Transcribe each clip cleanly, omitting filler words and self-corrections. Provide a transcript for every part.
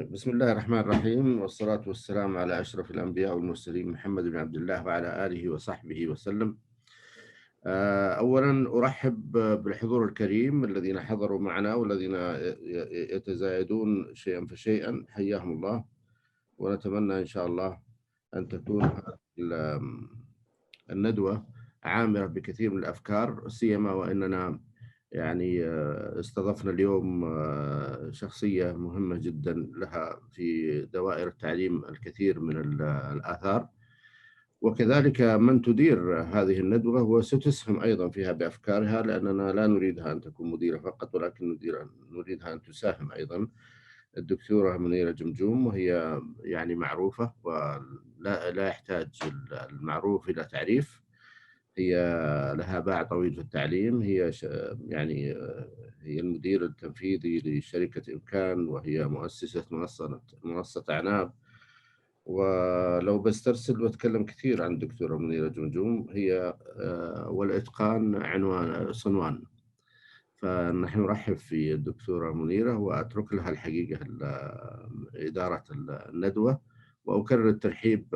بسم الله الرحمن الرحيم، والصلاة والسلام على أشرف الأنبياء والمرسلين محمد بن عبد الله وعلى آله وصحبه وسلم. أولا أرحب بالحضور الكريم الذين حضروا معنا والذين يتزايدون شيئا فشيئا، حياهم الله. ونتمنى إن شاء الله أن تكون الندوة عامرة بكثير من الأفكار، سيما وأننا استضفنا اليوم شخصية مهمة جدا لها في دوائر التعليم الكثير من الآثار، وكذلك من تدير هذه الندوة وستسهم أيضا فيها بأفكارها، لأننا لا نريدها أن تكون مديرة فقط، ولكن نريدها أن تساهم أيضا. الدكتورة منيرة جمجوم، وهي معروفة ولا يحتاج المعروف إلى تعريف. هي لها باع طويل في التعليم، هي هي المدير التنفيذي لشركة إمكان، وهي مؤسسة منصة أعناب. ولو بسترسل وأتكلم كثير عن الدكتورة منيرة جمجوم، هي والإتقان صنوان. فنحن نرحب في الدكتورة منيرة، وأترك لها الحقيقة إدارة الندوة، وأكرر الترحيب.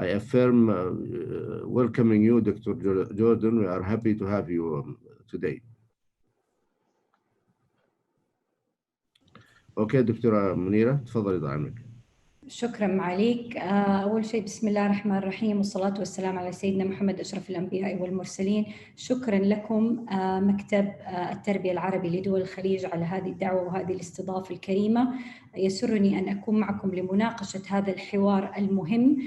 I affirm welcoming you, Dr. Jordan. We are happy to have you today. Okay, دكتورة منيرة، تفضلي ضعمك. شكرا معاليك. أول شيء بسم الله الرحمن الرحيم، والصلاة والسلام على سيدنا محمد أشرف الأنبياء والمرسلين. شكرا لكم مكتب التربية العربي لدول الخليج على هذه الدعوة وهذه الاستضافة الكريمة. يسرني أن أكون معكم لمناقشة هذا الحوار المهم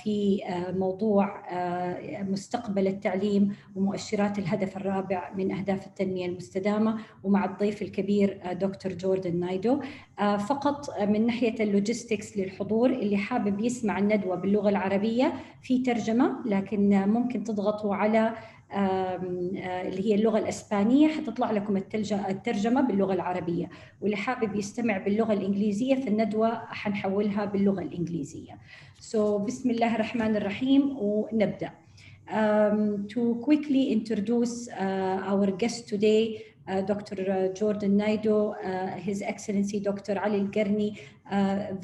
في موضوع مستقبل التعليم ومؤشرات الهدف الرابع من أهداف التنمية المستدامة، ومع الضيف الكبير دكتور جوردن نايدو. فقط من ناحية اللوجيستكس للحضور، اللي حابب يسمع الندوة باللغة العربية في ترجمة، لكن ممكن تضغطوا على اللي هي اللغة الإسبانية حتطلع لكم الترجمة باللغة العربية، واللي حابب يستمع باللغة الإنجليزية في الندوة حنحولها باللغة الإنجليزية. بسم الله الرحمن الرحيم ونبدأ. To quickly introduce our guest today, Dr. Jordan Naido, His Excellency Dr. Ali Al-Garni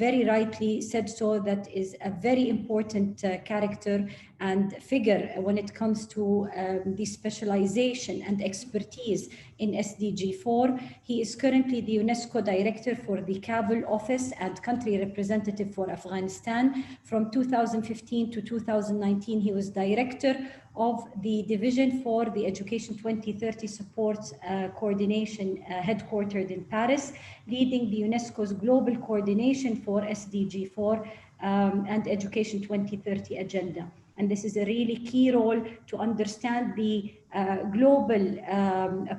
very rightly said so, that is a very important character and figure when it comes to the specialization and expertise in SDG 4. He is currently the UNESCO Director for the Kabul office and country representative for Afghanistan. From 2015 to 2019, he was Director of the Division for the Education 2030 Support Coordination headquartered in Paris, leading the UNESCO's global coordination for SDG 4 and Education 2030 agenda. And this is a really key role to understand the global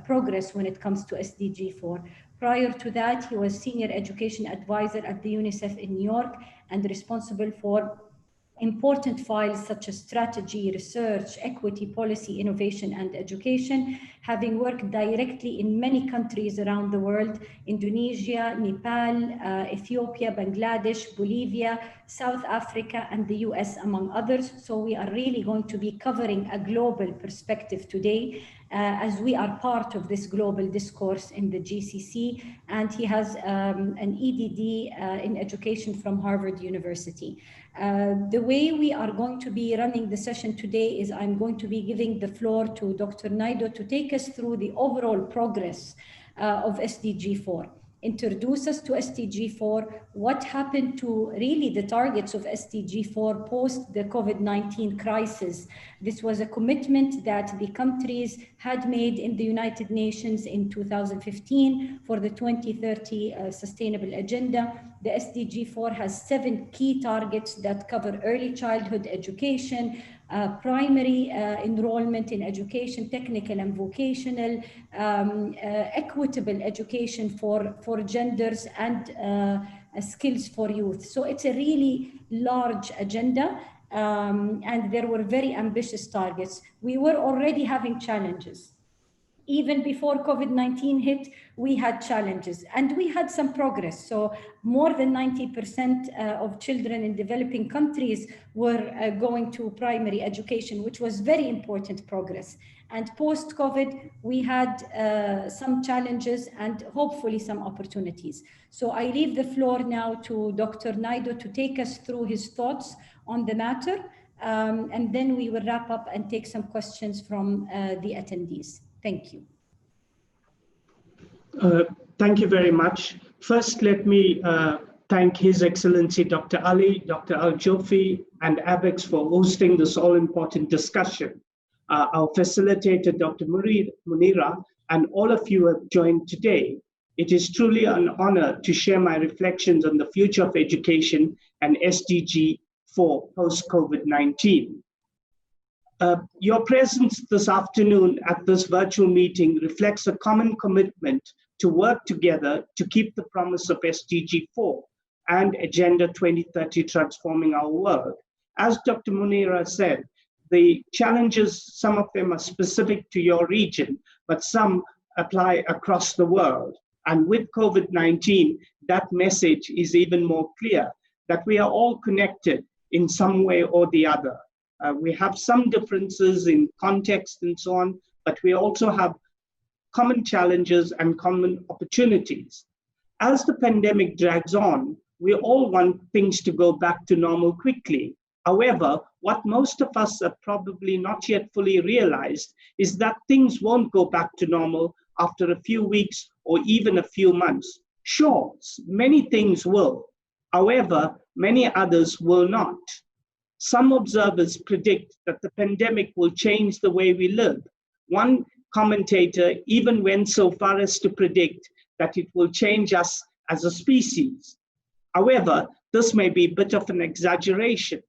progress when it comes to SDG 4. Prior to that, he was Senior Education Advisor at the UNICEF in New York and responsible for important files such as strategy, research, equity, policy, innovation, and education, having worked directly in many countries around the world: Indonesia, Nepal, Ethiopia, Bangladesh, Bolivia, South Africa, and the US, among others. So we are really going to be covering a global perspective today, as we are part of this global discourse in the GCC, and he has an EDD in education from Harvard University. The way we are going to be running the session today is I'm going to be giving the floor to Dr. Naido to take us through the overall progress of SDG 4. Introduce us to SDG 4, what happened to really the targets of SDG 4 post the COVID-19 crisis. This was a commitment that the countries had made in the United Nations in 2015 for the 2030 Sustainable Agenda. The SDG 4 has 7 key targets that cover early childhood education, primary enrollment in education, technical and vocational, equitable education for genders, and skills for youth. So it's a really large agenda, and there were very ambitious targets. We were already having challenges. Even before COVID-19 hit, we had challenges and we had some progress. So more than 90% of children in developing countries were going to primary education, which was very important progress. And post-COVID, we had some challenges and hopefully some opportunities. So I leave the floor now to Dr. Naido to take us through his thoughts on the matter, and then we will wrap up and take some questions from the attendees. Thank you. Thank you very much. First, let me thank His Excellency Dr. Ali, Dr. Al-Jofi, and ABEX for hosting this all-important discussion. Our facilitator, Dr. Munira, and all of you who have joined today. It is truly an honor to share my reflections on the future of education and SDG 4 post-COVID-19. Your presence this afternoon at this virtual meeting reflects a common commitment to work together to keep the promise of SDG 4 and Agenda 2030 transforming our world. As Dr. Munira said, the challenges, some of them are specific to your region, but some apply across the world. And with COVID-19, that message is even more clear, that we are all connected in some way or the other. We have some differences in context and so on, but we also have common challenges and common opportunities. As the pandemic drags on, we all want things to go back to normal quickly. However, what most of us have probably not yet fully realized is that things won't go back to normal after a few weeks or even a few months. Sure, many things will. However, many others will not. Some observers predict that the pandemic will change the way we live. One commentator even went so far as to predict that it will change us as a species. However, this may be a bit of an exaggeration,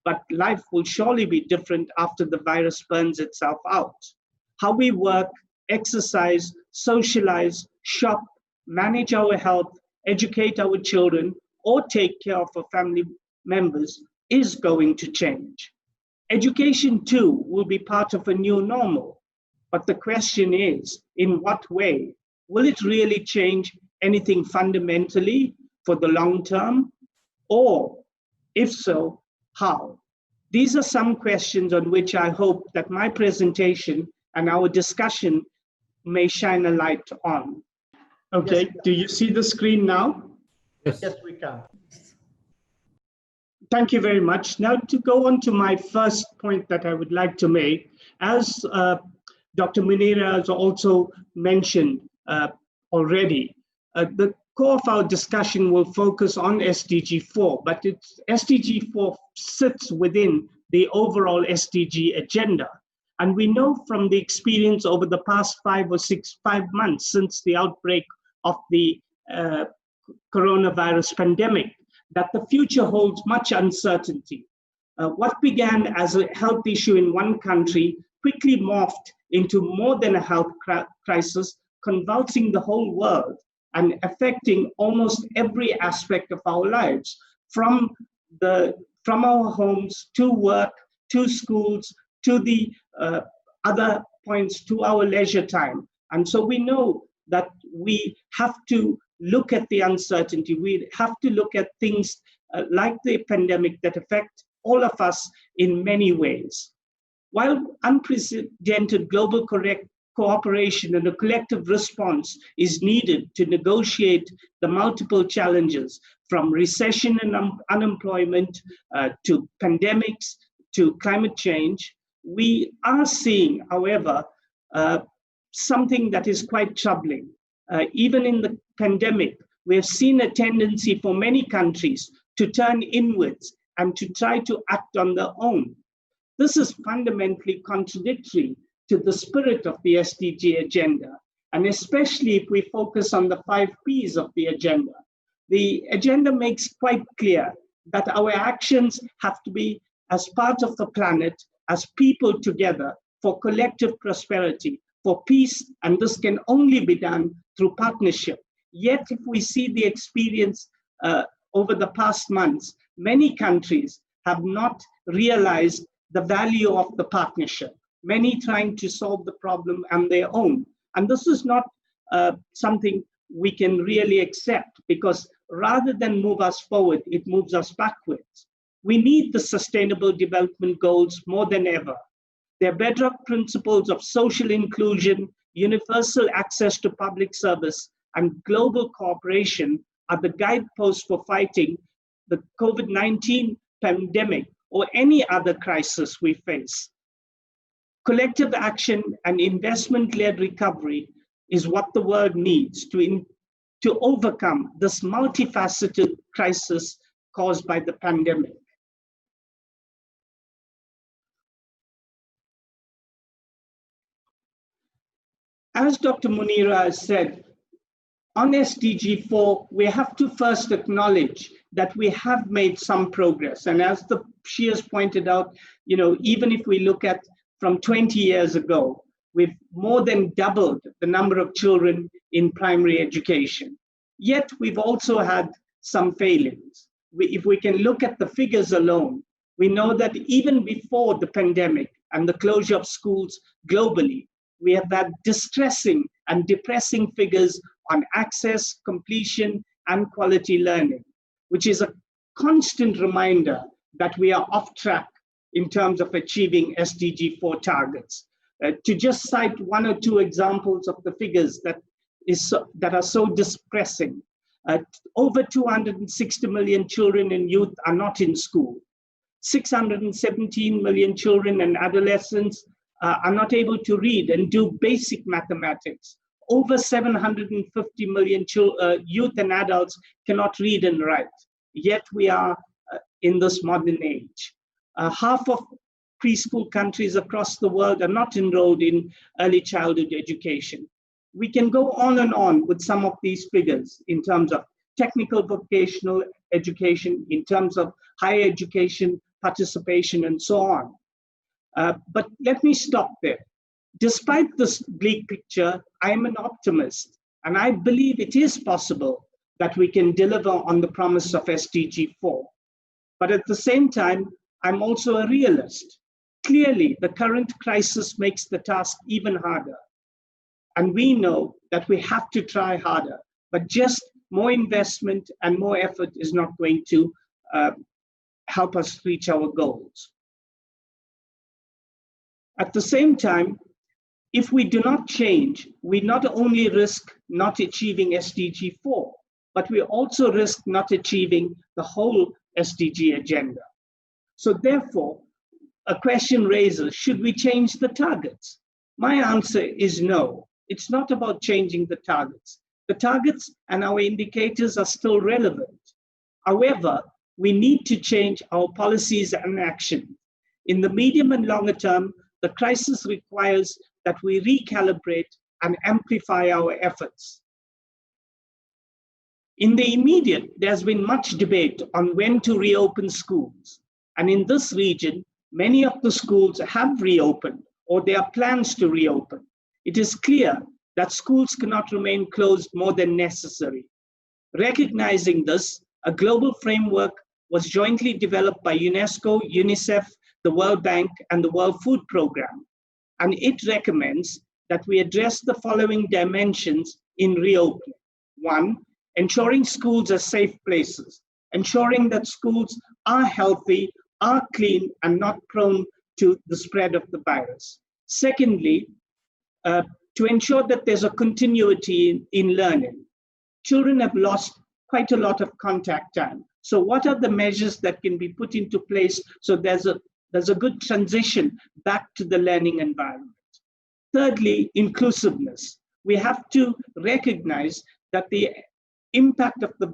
but life will surely be different after the virus burns itself out. How we work, exercise, socialize, shop, manage our health, educate our children, or take care of our family members is going to change. Education too will be part of a new normal. But the question is, in what way? Will it really change anything fundamentally for the long term? Or if so, how? These are some questions on which I hope that my presentation and our discussion may shine a light on. Okay, yes, do you see the screen now? Yes, we can. Thank you very much. Now to go on to my first point that I would like to make, as Dr. Munira has also mentioned already, the core of our discussion will focus on SDG 4, but SDG 4 sits within the overall SDG agenda. And we know from the experience over the past 5 months since the outbreak of the coronavirus pandemic, that the future holds much uncertainty. What began as a health issue in one country quickly morphed into more than a health crisis, convulsing the whole world and affecting almost every aspect of our lives, from our homes to work, to schools, to the other points, to our leisure time. And so we know that we have to look at the uncertainty. We have to look at things like the pandemic that affect all of us in many ways. While unprecedented global cooperation and a collective response is needed to negotiate the multiple challenges, from recession and unemployment to pandemics to climate change, we are seeing, however, something that is quite troubling. Even in the pandemic, we have seen a tendency for many countries to turn inwards and to try to act on their own. This is fundamentally contradictory to the spirit of the SDG agenda, and especially if we focus on the 5 Ps of the agenda. The agenda makes quite clear that our actions have to be as part of the planet, as people together, for collective prosperity, for peace, and this can only be done through partnership. Yet, if we see the experience over the past months, many countries have not realized the value of the partnership, many trying to solve the problem on their own. And this is not something we can really accept, because rather than move us forward, it moves us backwards. We need the Sustainable Development Goals more than ever. Their bedrock principles of social inclusion, universal access to public service, and global cooperation are the guideposts for fighting the COVID-19 pandemic or any other crisis we face. Collective action and investment-led recovery is what the world needs to overcome this multifaceted crisis caused by the pandemic. As Dr. Munira has said, on SDG 4, we have to first acknowledge that we have made some progress. And as she has pointed out, even if we look at from 20 years ago, we've more than doubled the number of children in primary education. Yet we've also had some failings. If we can look at the figures alone, we know that even before the pandemic and the closure of schools globally, we have had distressing and depressing figures on access, completion, and quality learning, which is a constant reminder that we are off track in terms of achieving SDG 4 targets. To just cite one or two examples of the figures that are so distressing, over 260 million children and youth are not in school. 617 million children and adolescents are not able to read and do basic mathematics. Over 750 million youth and adults cannot read and write. Yet we are in this modern age. Half of preschool countries across the world are not enrolled in early childhood education. We can go on and on with some of these figures in terms of technical vocational education, in terms of higher education participation, and so on. But let me stop there. Despite this bleak picture, I am an optimist, and I believe it is possible that we can deliver on the promise of SDG 4. But at the same time, I'm also a realist. Clearly, the current crisis makes the task even harder. And we know that we have to try harder, but just more investment and more effort is not going to help us reach our goals. At the same time, if we do not change, we not only risk not achieving SDG 4, but we also risk not achieving the whole SDG agenda. So therefore, a question raises, should we change the targets? My answer is no. It's not about changing the targets. The targets and our indicators are still relevant. However, we need to change our policies and action. In the medium and longer term, the crisis requires that we recalibrate and amplify our efforts. In the immediate, there's been much debate on when to reopen schools. And in this region, many of the schools have reopened or there are plans to reopen. It is clear that schools cannot remain closed more than necessary. Recognizing this, a global framework was jointly developed by UNESCO, UNICEF, the World Bank, and the World Food Programme. And it recommends that we address the following dimensions in reopening. 1, ensuring schools are safe places, ensuring that schools are healthy, are clean, and not prone to the spread of the virus. Secondly, to ensure that there's a continuity in learning. Children have lost quite a lot of contact time. So what are the measures that can be put into place so there's a good transition back to the learning environment? Thirdly, inclusiveness. We have to recognize that the impact of the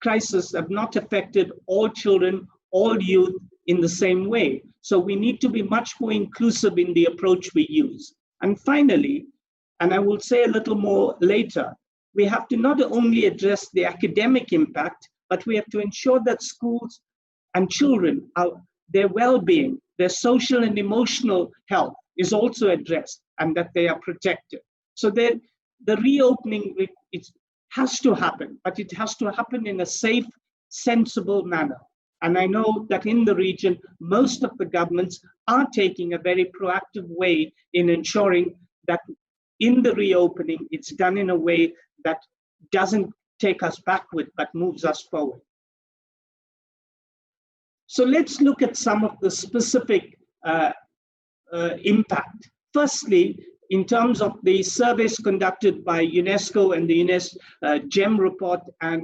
crisis have not affected all children, all youth in the same way. So we need to be much more inclusive in the approach we use. And finally, and I will say a little more later, we have to not only address the academic impact, but we have to ensure that schools and children, their well-being, their social and emotional health is also addressed and that they are protected. So the reopening, it has to happen, but it has to happen in a safe, sensible manner. And I know that in the region, most of the governments are taking a very proactive way in ensuring that in the reopening, it's done in a way that doesn't take us backward, but moves us forward. So let's look at some of the specific impact. Firstly, in terms of the surveys conducted by UNESCO and the GEM report and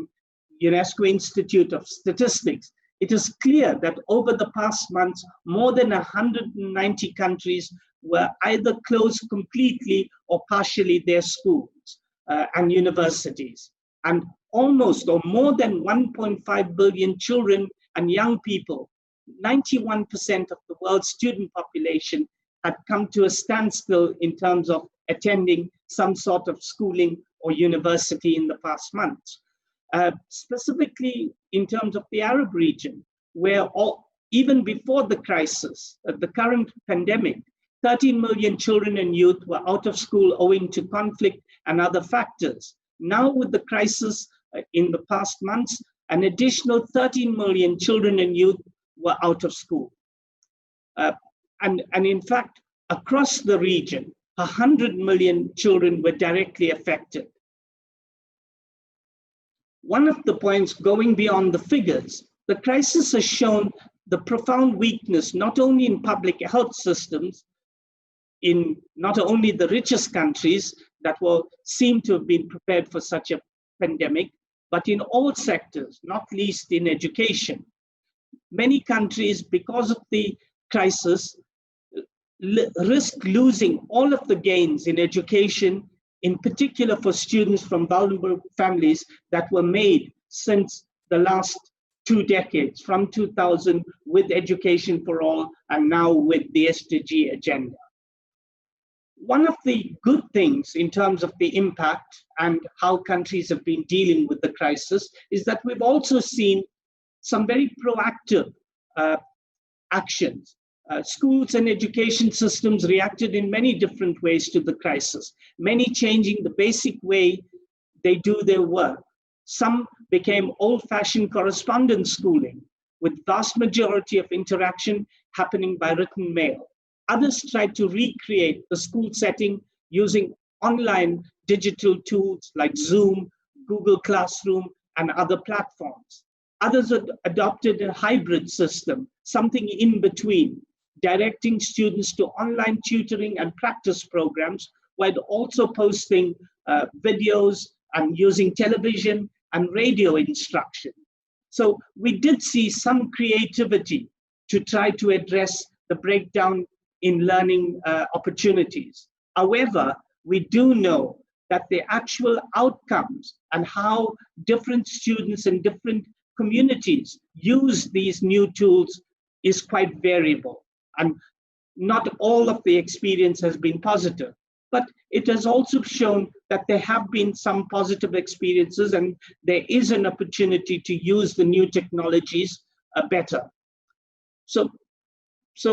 UNESCO Institute of Statistics, it is clear that over the past months, more than 190 countries were either closed completely or partially their schools and universities. And almost or more than 1.5 billion children and young people, 91% of the world's student population, had come to a standstill in terms of attending some sort of schooling or university in the past months. Specifically in terms of the Arab region, where even before the crisis, the current pandemic, 13 million children and youth were out of school owing to conflict and other factors. Now with the crisis in the past months, an additional 13 million children and youth were out of school. And in fact, across the region, 100 million children were directly affected. One of the points, going beyond the figures, the crisis has shown the profound weakness, not only in public health systems, in not only the richest countries that will seem to have been prepared for such a pandemic, but in all sectors, not least in education. Many countries, because of the crisis, risk losing all of the gains in education, in particular for students from vulnerable families that were made since the last 2 decades, from 2000 with Education for All and now with the SDG agenda. One of the good things in terms of the impact and how countries have been dealing with the crisis is that we've also seen some very proactive actions. Schools and education systems reacted in many different ways to the crisis, many changing the basic way they do their work. Some became old-fashioned correspondence schooling, with vast majority of interaction happening by written mail. Others tried to recreate the school setting using online digital tools like Zoom, Google Classroom, and other platforms. Others adopted a hybrid system, something in between, directing students to online tutoring and practice programs, while also posting videos and using television and radio instruction. So we did see some creativity to try to address the breakdown in learning opportunities. However, we do know that the actual outcomes and how different students and different communities use these new tools is quite variable. And not all of the experience has been positive, but it has also shown that there have been some positive experiences and there is an opportunity to use the new technologies better. So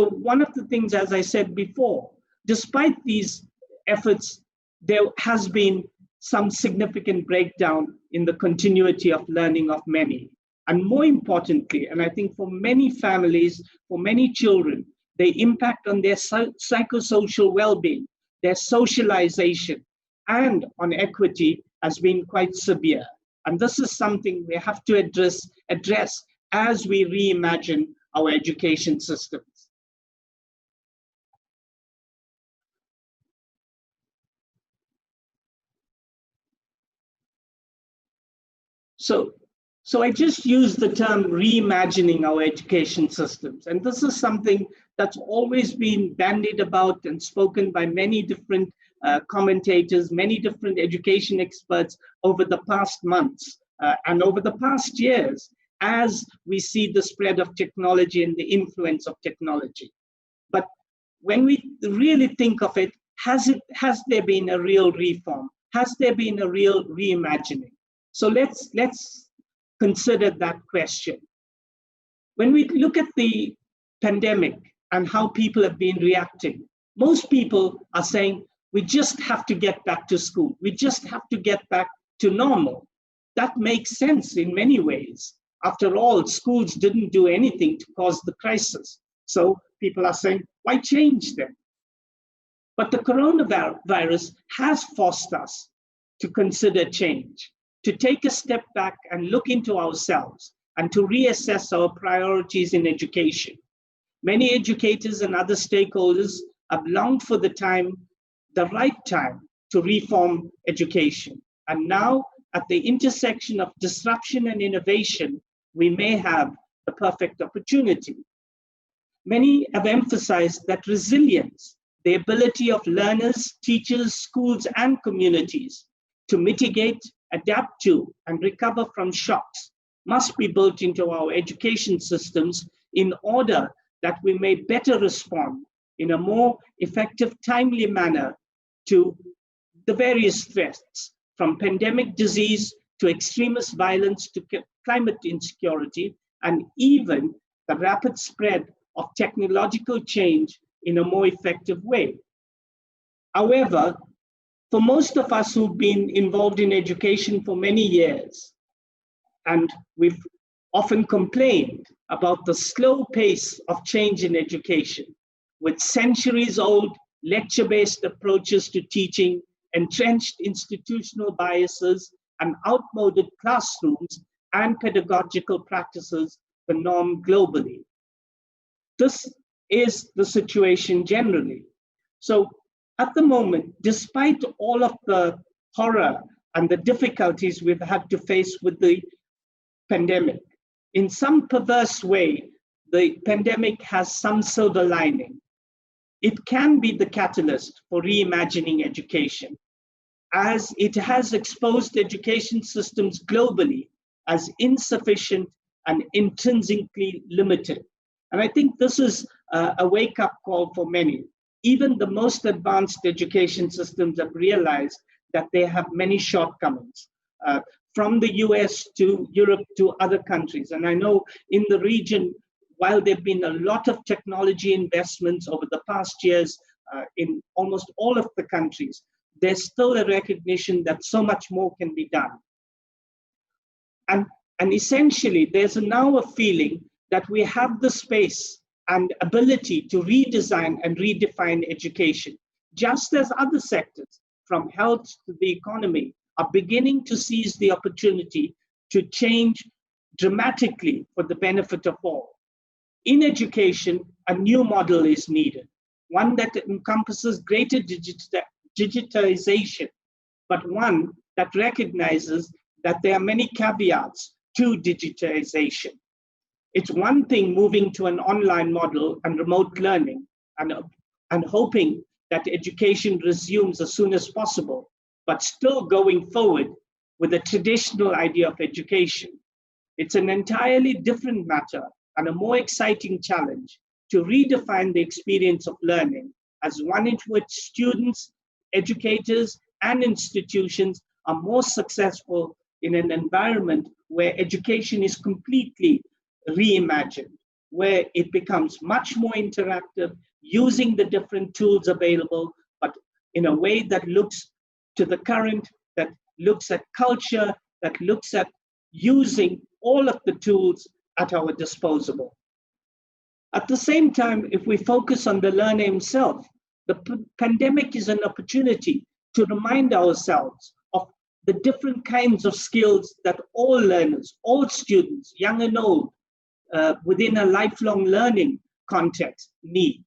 one of the things, as I said before, despite these efforts, there has been some significant breakdown in the continuity of learning of many. And more importantly, and I think for many families, for many children, the impact on their psychosocial well-being, their socialization, and on equity has been quite severe. And this is something we have to address as we reimagine our education systems. So I just use the term reimagining our education systems. And this is something that's always been bandied about and spoken by many different commentators, many different education experts over the past months and over the past years, as we see the spread of technology and the influence of technology. But when we really think of it, has there been a real reform? Has there been a real reimagining? So let's consider that question. When we look at the pandemic and how people have been reacting, most people are saying, we just have to get back to school. We just have to get back to normal. That makes sense in many ways. After all, schools didn't do anything to cause the crisis. So people are saying, why change them? But the coronavirus has forced us to consider change, to take a step back and look into ourselves and to reassess our priorities in education. Many educators and other stakeholders have longed for the right time to reform education. And now, at the intersection of disruption and innovation, we may have the perfect opportunity. Many have emphasized that resilience, the ability of learners, teachers, schools, and communities to mitigate, adapt to, and recover from shocks must be built into our education systems in order that we may better respond in a more effective, timely manner to the various threats, from pandemic disease to extremist violence to climate insecurity, and even the rapid spread of technological change in a more effective way. However, for most of us who've been involved in education for many years, and we've often complained about the slow pace of change in education, with centuries-old lecture-based approaches to teaching, entrenched institutional biases, and outmoded classrooms and pedagogical practices the norm globally. This is the situation generally. So at the moment, despite all of the horror and the difficulties we've had to face with the pandemic, in some perverse way, the pandemic has some silver lining. It can be the catalyst for reimagining education, as it has exposed education systems globally as insufficient and intrinsically limited. And I think this is a wake-up call for many. Even the most advanced education systems have realized that they have many shortcomings, from the US to Europe to other countries. And I know in the region, while there have been a lot of technology investments over the past years in almost all of the countries, there's still a recognition that so much more can be done. And essentially, there's now a feeling that we have the space and ability to redesign and redefine education, just as other sectors, from health to the economy, are beginning to seize the opportunity to change dramatically for the benefit of all. In education, a new model is needed, one that encompasses greater digitization, but one that recognizes that there are many caveats to digitization. It's one thing moving to an online model and remote learning and hoping that education resumes as soon as possible, but still going forward with a traditional idea of education. It's an entirely different matter and a more exciting challenge to redefine the experience of learning as one in which students, educators, and institutions are more successful in an environment where education is completely reimagined, where it becomes much more interactive, using the different tools available, but in a way that looks to the current, that looks at culture, that looks at using all of the tools at our disposal. At the same time, if we focus on the learner himself, the pandemic is an opportunity to remind ourselves of the different kinds of skills that all learners, all students, young and old, within a lifelong learning context need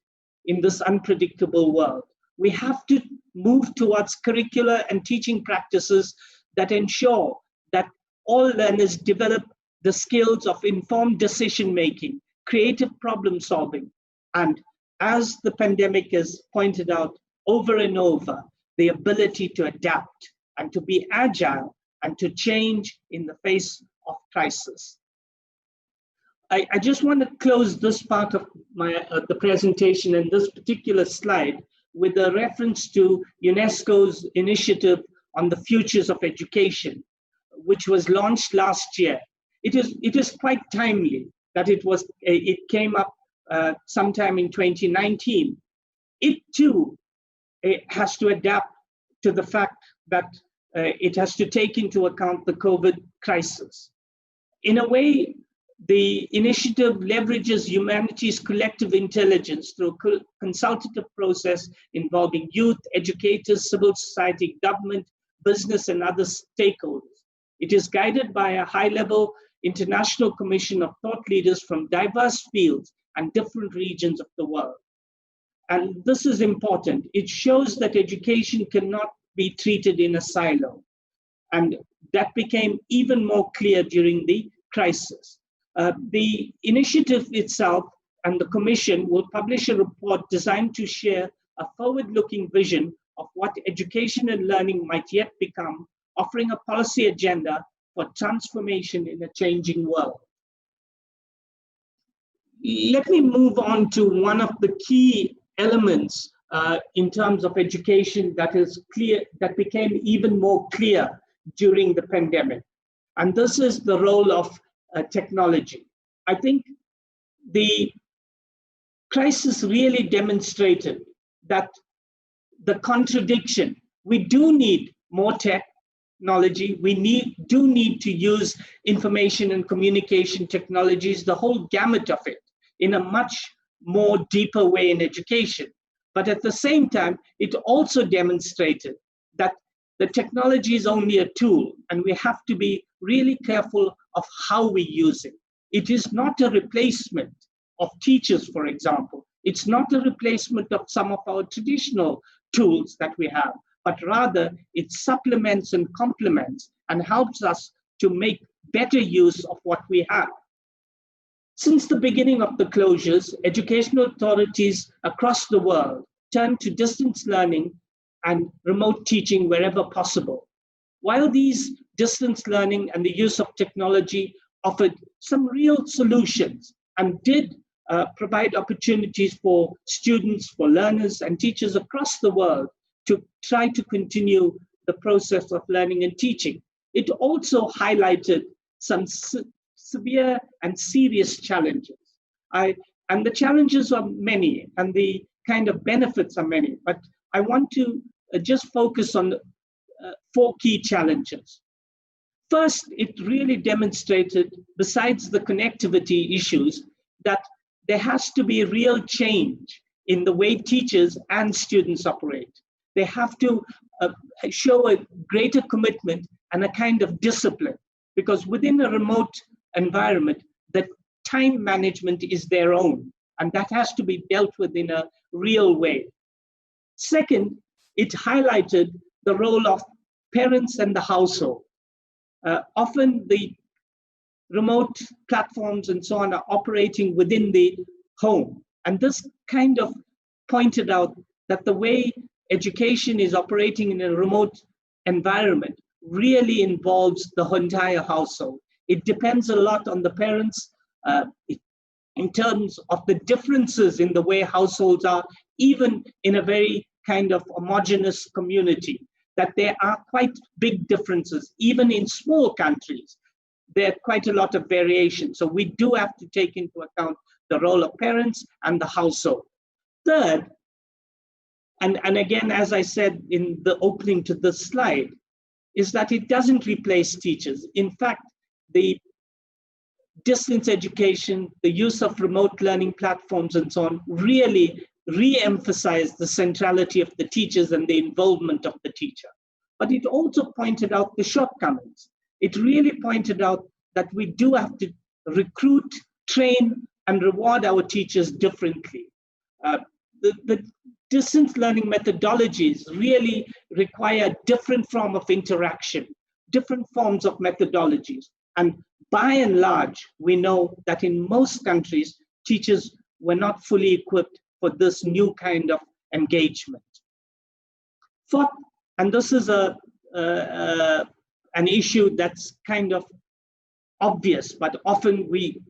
in this unpredictable world. We have to move towards curricular and teaching practices that ensure that all learners develop the skills of informed decision-making, creative problem-solving, and as the pandemic has pointed out over and over, the ability to adapt and to be agile and to change in the face of crisis. I just want to close this part of the presentation and this particular slide with a reference to UNESCO's initiative on the futures of education, which was launched last year. It is quite timely that it came up sometime in 2019. It too has to adapt to the fact that it has to take into account the COVID crisis. In a way, the initiative leverages humanity's collective intelligence through a consultative process involving youth, educators, civil society, government, business, and other stakeholders. It is guided by a high-level international commission of thought leaders from diverse fields and different regions of the world. And this is important. It shows that education cannot be treated in a silo. And that became even more clear during the crisis. The initiative itself and the Commission will publish a report designed to share a forward-looking vision of what education and learning might yet become, offering a policy agenda for transformation in a changing world. Let me move on to one of the key elements in terms of education that became even more clear during the pandemic. And this is the role of technology. I think the crisis really demonstrated that the contradiction, we do need more technology, we do need to use information and communication technologies, the whole gamut of it, in a much more deeper way in education. But at the same time, it also demonstrated that the technology is only a tool, and we have to be really careful of how we use it. It is not a replacement of teachers, for example. It's not a replacement of some of our traditional tools that we have, but rather it supplements and complements and helps us to make better use of what we have. Since the beginning of the closures, educational authorities across the world turned to distance learning and remote teaching wherever possible. While these distance learning and the use of technology offered some real solutions and did provide opportunities for students, for learners and teachers across the world to try to continue the process of learning and teaching, it also highlighted some severe and serious challenges. And the challenges are many, and the kind of benefits are many, but I want to just focus on 4 key challenges. First, it really demonstrated, besides the connectivity issues, that there has to be real change in the way teachers and students operate. They have to show a greater commitment and a kind of discipline, because within a remote environment, the time management is their own, and that has to be dealt with in a real way. Second, it highlighted the role of parents and the household. Often the remote platforms and so on are operating within the home. And this kind of pointed out that the way education is operating in a remote environment really involves the entire household. It depends a lot on the parents in terms of the differences in the way households are, even in a very kind of homogeneous community, that there are quite big differences. Even in small countries, there are quite a lot of variation. So we do have to take into account the role of parents and the household. Third, and again, as I said in the opening to this slide, is that it doesn't replace teachers. In fact, the distance education, the use of remote learning platforms and so on, really re-emphasize the centrality of the teachers and the involvement of the teacher. But it also pointed out the shortcomings. It really pointed out that we do have to recruit, train, and reward our teachers differently. The distance learning methodologies really require different form of interaction, different forms of methodologies. And by and large, we know that in most countries, teachers were not fully equipped for this new kind of engagement. Fourth, and this is an issue that's kind of obvious, but often we,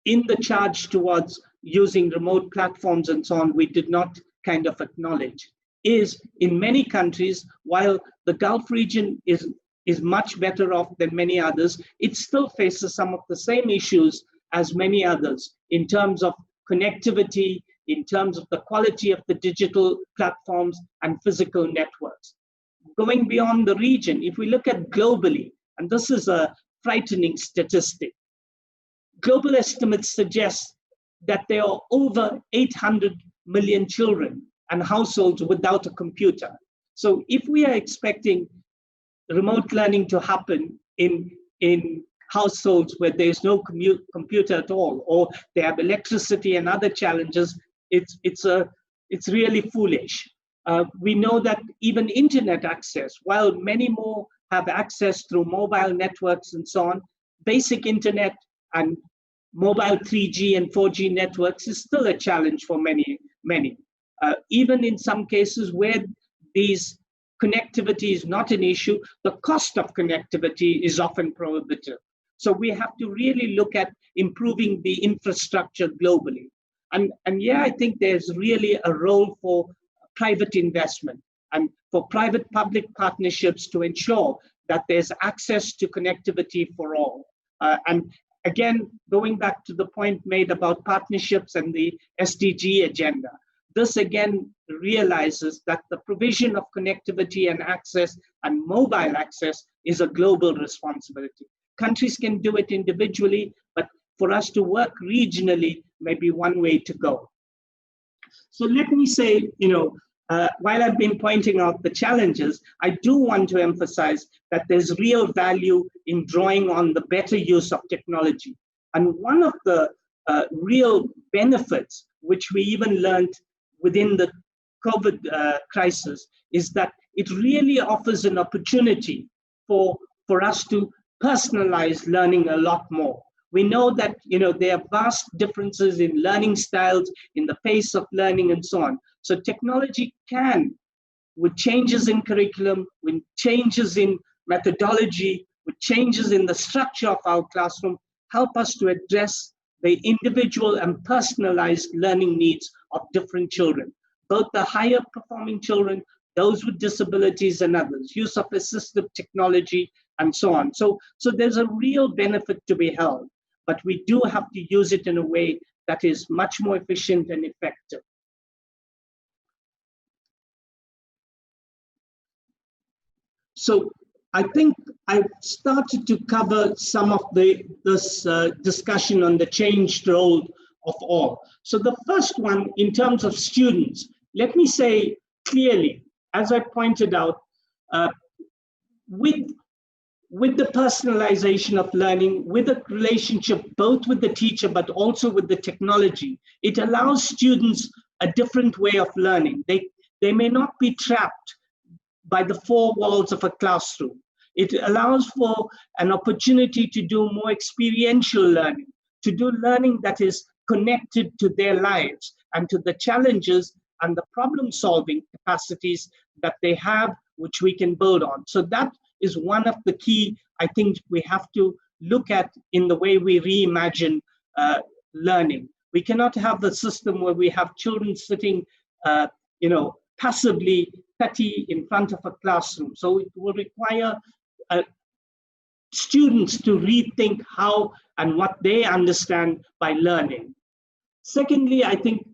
in the charge towards using remote platforms and so on, we did not kind of acknowledge, is in many countries, while the Gulf region is much better off than many others, it still faces some of the same issues as many others in terms of connectivity, in terms of the quality of the digital platforms and physical networks. Going beyond the region, if we look at globally, and this is a frightening statistic, global estimates suggest that there are over 800 million children and households without a computer. So if we are expecting remote learning to happen in households where there's no computer at all, or they have electricity and other challenges, it's it's really foolish. We know that even internet access, while many more have access through mobile networks and so on, basic internet and mobile 3G and 4G networks is still a challenge for many. Even in some cases where these connectivity is not an issue, the cost of connectivity is often prohibitive. So we have to really look at improving the infrastructure globally. And yeah, I think there's really a role for private investment and for private-public partnerships to ensure that there's access to connectivity for all. And again, going back to the point made about partnerships and the SDG agenda, this again realizes that the provision of connectivity and access and mobile access is a global responsibility. Countries can do it individually, but for us to work regionally may be one way to go. So let me say, while I've been pointing out the challenges, I do want to emphasize that there's real value in drawing on the better use of technology. And one of the real benefits, which we even learned within the COVID crisis, is that it really offers an opportunity for us to personalize learning a lot more. We know that there are vast differences in learning styles, in the pace of learning and so on. So technology can, with changes in curriculum, with changes in methodology, with changes in the structure of our classroom, help us to address the individual and personalized learning needs of different children, both the higher performing children, those with disabilities and others, use of assistive technology and so on. So there's a real benefit to be held, but we do have to use it in a way that is much more efficient and effective. So I think I've started to cover some of this discussion on the changed role of all. So the first one, in terms of students, let me say clearly, as I pointed out, with the personalization of learning, with a relationship both with the teacher but also with the technology, it allows students a different way of learning. They may not be trapped by the four walls of a classroom. It allows for an opportunity to do more experiential learning, to do learning that is connected to their lives and to the challenges and the problem-solving capacities that they have, which we can build on. So that is one of the key, I think, we have to look at in the way we reimagine learning. We cannot have a system where we have children sitting, passively 30 in front of a classroom. So it will require students to rethink how and what they understand by learning. Secondly, I think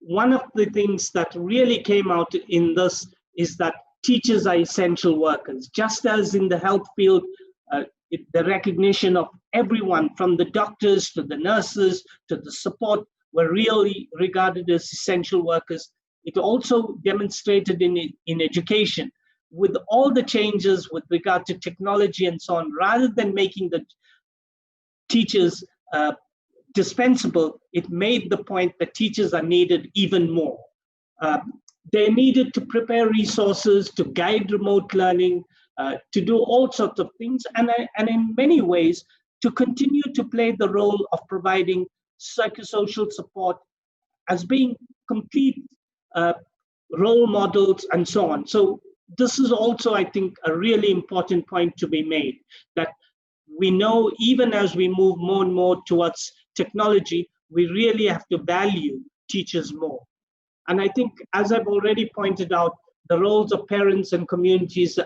one of the things that really came out in this is that teachers are essential workers. Just as in the health field, the recognition of everyone from the doctors to the nurses to the support were really regarded as essential workers. It also demonstrated in education with all the changes with regard to technology and so on. Rather than making the teachers dispensable, it made the point that teachers are needed even more. They're needed to prepare resources, to guide remote learning, to do all sorts of things, and in many ways, to continue to play the role of providing psychosocial support as being complete role models and so on. So this is also, I think, a really important point to be made, that we know even as we move more and more towards technology, we really have to value teachers more. And I think, as I've already pointed out, the roles of parents and communities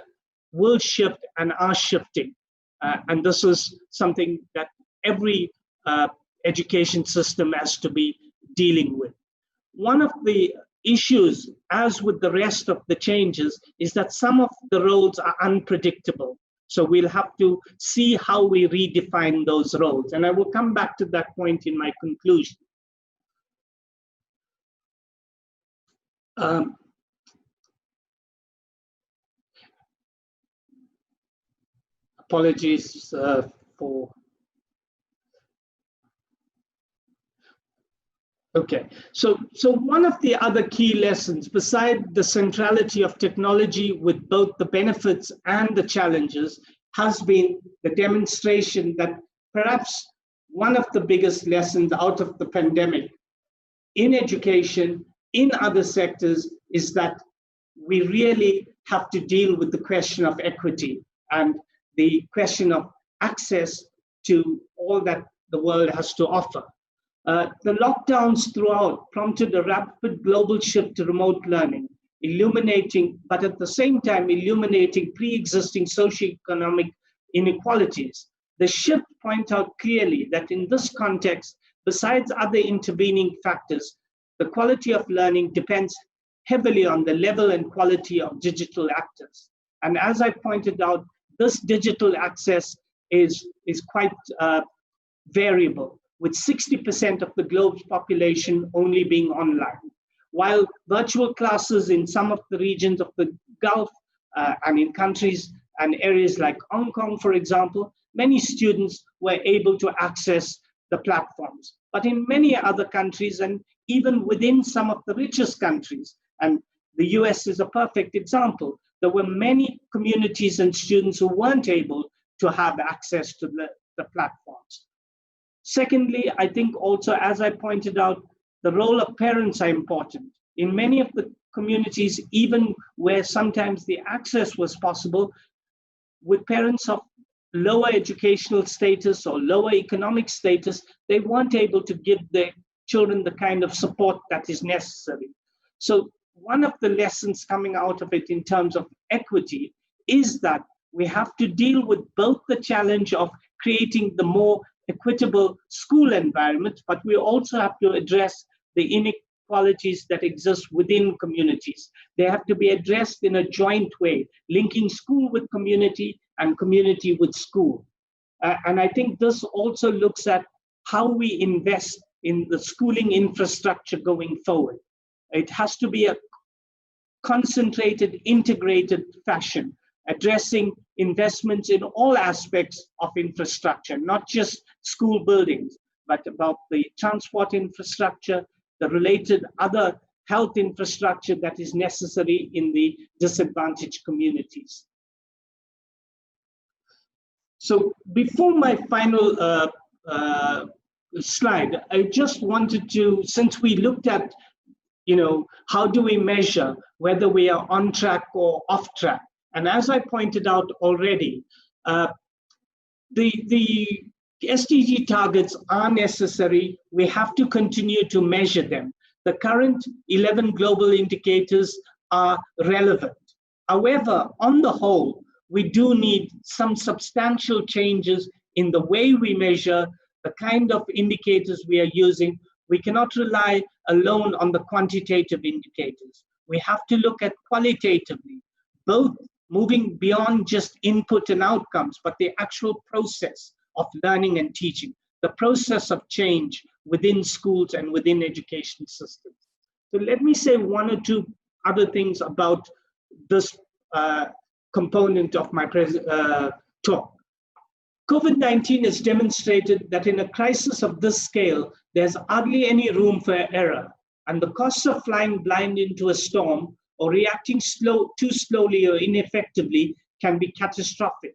will shift and are shifting. And this is something that every education system has to be dealing with. One of the issues, as with the rest of the changes, is that some of the roles are unpredictable. So we'll have to see how we redefine those roles. And I will come back to that point in my conclusion. Apologies for Okay, so one of the other key lessons, beside the centrality of technology with both the benefits and the challenges, has been the demonstration that perhaps one of the biggest lessons out of the pandemic in education, in other sectors, is that we really have to deal with the question of equity and the question of access to all that the world has to offer. The lockdowns throughout prompted a rapid global shift to remote learning, but at the same time illuminating pre-existing socioeconomic inequalities. The shift points out clearly that in this context, besides other intervening factors, the quality of learning depends heavily on the level and quality of digital access. And as I pointed out, this digital access is quite variable, with 60% of the globe's population only being online. While virtual classes in some of the regions of the Gulf and in countries and areas like Hong Kong, for example, many students were able to access the platforms. But in many other countries, and even within some of the richest countries, and the US is a perfect example, there were many communities and students who weren't able to have access to the platforms. Secondly, I think also, as I pointed out, the role of parents are important. In many of the communities, even where sometimes the access was possible, with parents of lower educational status or lower economic status, they weren't able to give their children the kind of support that is necessary. So one of the lessons coming out of it in terms of equity is that we have to deal with both the challenge of creating the more equitable school environment, but we also have to address the inequalities that exist within communities. They have to be addressed in a joint way, linking school with community and community with school. And I think this also looks at how we invest in the schooling infrastructure going forward. It has to be a concentrated, integrated fashion, addressing investments in all aspects of infrastructure, not just school buildings, but about the transport infrastructure, the related other health infrastructure that is necessary in the disadvantaged communities. So before my final slide, I just wanted to, since we looked at, how do we measure whether we are on track or off track? And as I pointed out already, the SDG targets are necessary. We have to continue to measure them. The current 11 global indicators are relevant. However, on the whole, we do need some substantial changes in the way we measure, the kind of indicators we are using. We cannot rely alone on the quantitative indicators. We have to look at qualitatively, both moving beyond just input and outcomes, but the actual process of learning and teaching, the process of change within schools and within education systems. So let me say one or two other things about this component of my talk. COVID-19 has demonstrated that in a crisis of this scale, there's hardly any room for error, and the costs of flying blind into a storm or reacting too slowly or ineffectively can be catastrophic.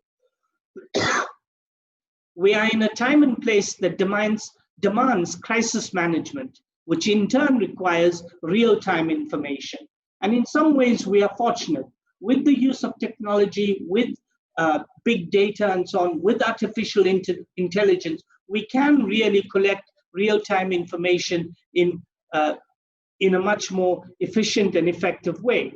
We are in a time and place that demands crisis management, which in turn requires real-time information. And in some ways, we are fortunate. With the use of technology, with big data and so on, with artificial intelligence, we can really collect real-time information in a much more efficient and effective way.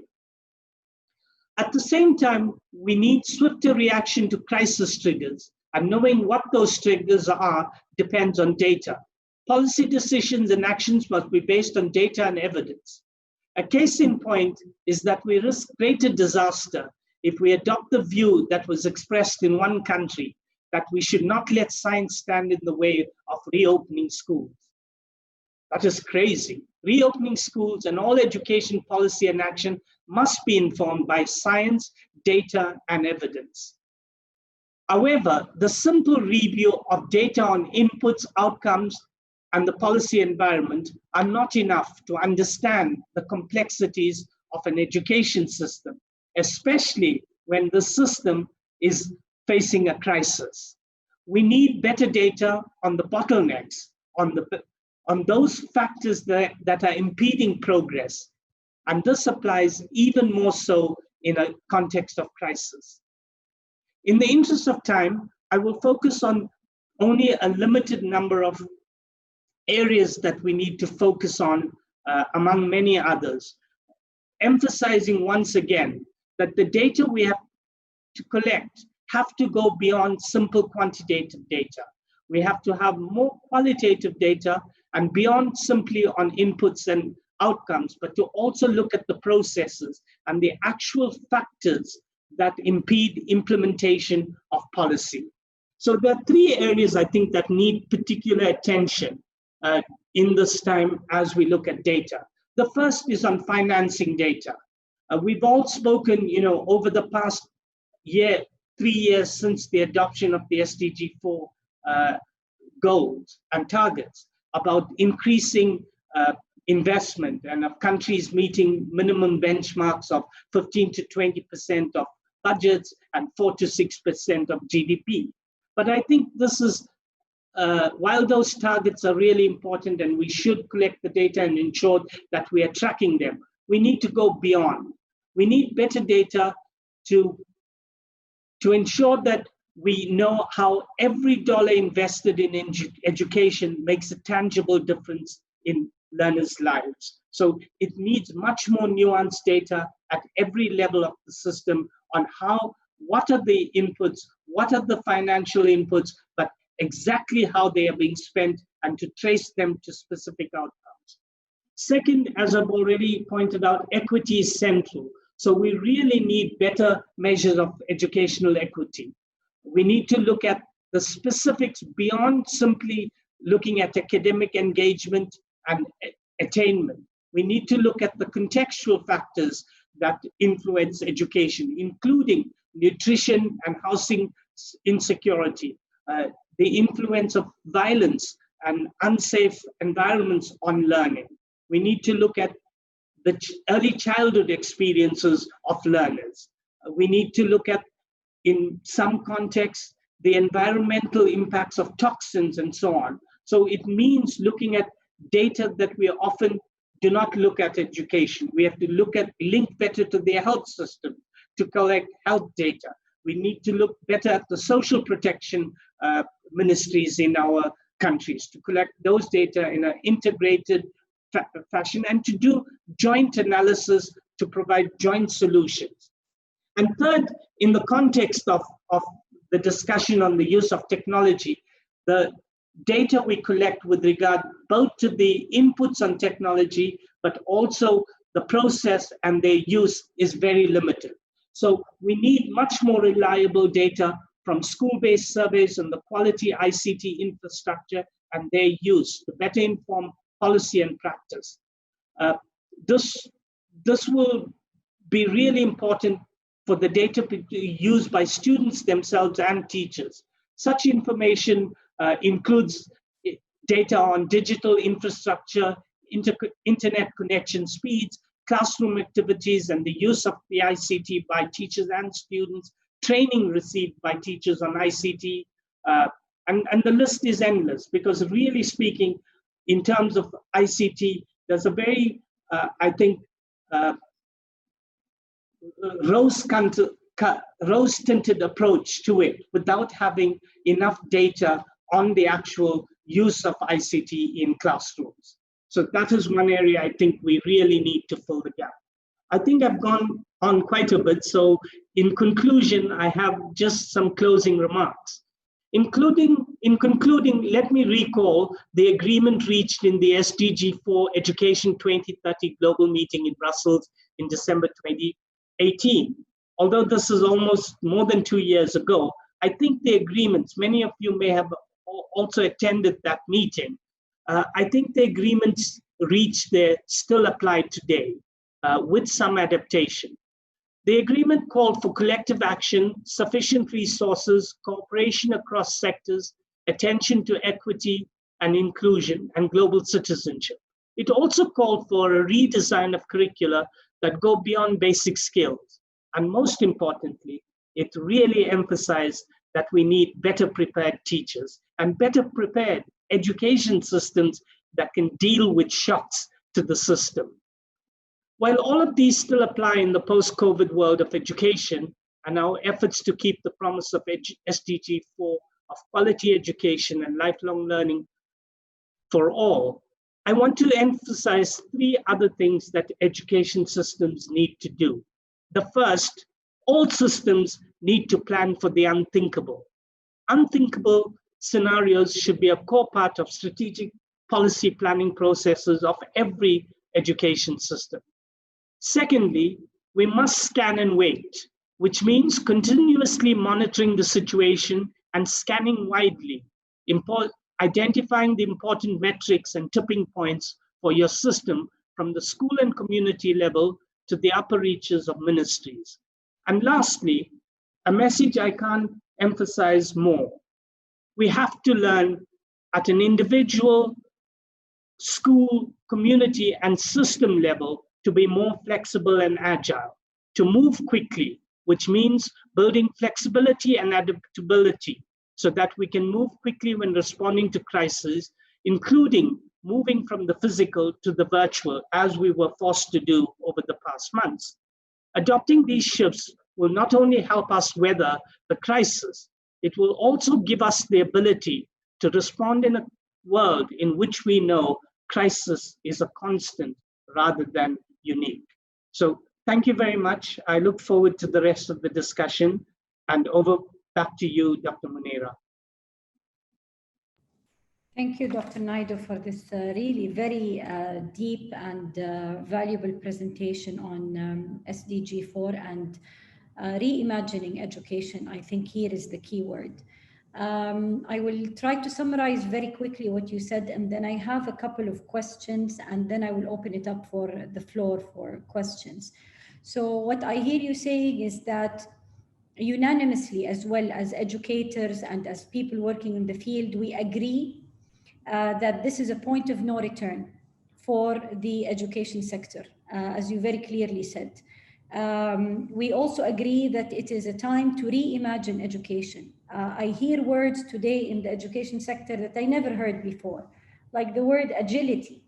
At the same time, we need swifter reaction to crisis triggers, and knowing what those triggers are depends on data. Policy decisions and actions must be based on data and evidence. A case in point is that we risk greater disaster if we adopt the view that was expressed in one country, that we should not let science stand in the way of reopening schools. That is crazy. Reopening schools and all education policy and action must be informed by science, data, and evidence. However, the simple review of data on inputs, outcomes, and the policy environment are not enough to understand the complexities of an education system, especially when the system is facing a crisis. We need better data on the bottlenecks, on those factors that are impeding progress. And this applies even more so in a context of crisis. In the interest of time, I will focus on only a limited number of areas that we need to focus on among many others, emphasizing once again that the data we have to collect have to go beyond simple quantitative data. We have to have more qualitative data and beyond simply on inputs and outcomes, but to also look at the processes and the actual factors that impede implementation of policy. So there are three areas I think that need particular attention in this time as we look at data. The first is on financing data. We've all spoken, over the past 3 years since the adoption of the SDG 4 goals and targets about increasing investment and of countries meeting minimum benchmarks of 15 to 20% of budgets and 4 to 6% of GDP. But I think this is, while those targets are really important and we should collect the data and ensure that we are tracking them, we need to go beyond. We need better data to ensure that we know how every dollar invested in education makes a tangible difference in learners' lives. So it needs much more nuanced data at every level of the system on what are the inputs, what are the financial inputs, but exactly how they are being spent and to trace them to specific outcomes. Second, as I've already pointed out, equity is central. So we really need better measures of educational equity. We need to look at the specifics beyond simply looking at academic engagement and attainment. We need to look at the contextual factors that influence education, including nutrition and housing insecurity, the influence of violence and unsafe environments on learning. We need to look at the early childhood experiences of learners. We need to look at, in some contexts, the environmental impacts of toxins and so on. So it means looking at data that we often do not look at education. We have to link better to their health system to collect health data. We need to look better at the social protection ministries in our countries to collect those data in an integrated fashion and to do joint analysis to provide joint solutions. And third, in the context of the discussion on the use of technology, the data we collect with regard both to the inputs on technology, but also the process and their use is very limited. So we need much more reliable data from school-based surveys on the quality ICT infrastructure and their use to better inform policy and practice. This will be really important for the data to be used by students themselves and teachers. Such information includes data on digital infrastructure, internet connection speeds, classroom activities, and the use of the ICT by teachers and students, training received by teachers on ICT, and the list is endless, because really speaking, in terms of ICT, there's a very, I think, rose-tinted approach to it without having enough data on the actual use of ICT in classrooms. So that is one area I think we really need to fill the gap. I think I've gone on quite a bit. So in conclusion, I have just some closing remarks. In concluding, let me recall the agreement reached in the SDG 4 Education 2030 Global Meeting in Brussels in December 2018. Although this is almost more than 2 years ago, I think the agreements, many of you may have also attended that meeting, I think the agreements reached there still apply today with some adaptation. The agreement called for collective action, sufficient resources, cooperation across sectors, attention to equity, and inclusion and global citizenship. It also called for a redesign of curricula that go beyond basic skills. And most importantly, it really emphasized that we need better prepared teachers and better prepared education systems that can deal with shocks to the system. While all of these still apply in the post-COVID world of education and our efforts to keep the promise of SDG 4 of quality education and lifelong learning for all, I want to emphasize 3 other things that education systems need to do. The first, all systems need to plan for the unthinkable. Unthinkable scenarios should be a core part of strategic policy planning processes of every education system. Secondly, we must scan and wait, which means continuously monitoring the situation and scanning widely, identifying the important metrics and tipping points for your system from the school and community level to the upper reaches of ministries. And lastly, a message I can't emphasize more. We have to learn at an individual, school, community, and system level to be more flexible and agile, to move quickly, which means building flexibility and adaptability so that we can move quickly when responding to crises, including moving from the physical to the virtual, as we were forced to do over the past months. Adopting these shifts will not only help us weather the crisis, it will also give us the ability to respond in a world in which we know crisis is a constant rather than unique. So thank you very much. I look forward to the rest of the discussion, and back to you, Dr. Munira. Thank you, Dr. Naidu, for this really very deep and valuable presentation on SDG 4 and reimagining education. I think here is the key word. I will try to summarize very quickly what you said, and then I have a couple of questions, and then I will open it up for the floor for questions. So what I hear you saying is that unanimously, as well as educators and as people working in the field, we agree that this is a point of no return for the education sector, as you very clearly said. We also agree that it is a time to reimagine education. I hear words today in the education sector that I never heard before, like the word agility,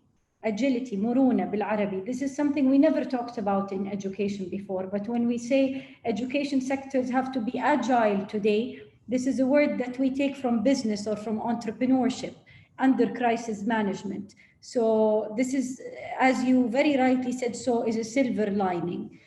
مرونة بالعربي. This is something we never talked about in education before, but when we say education sectors have to be agile today, this is a word that we take from business or from entrepreneurship under crisis management. So this is, as you very rightly said, so is a silver lining.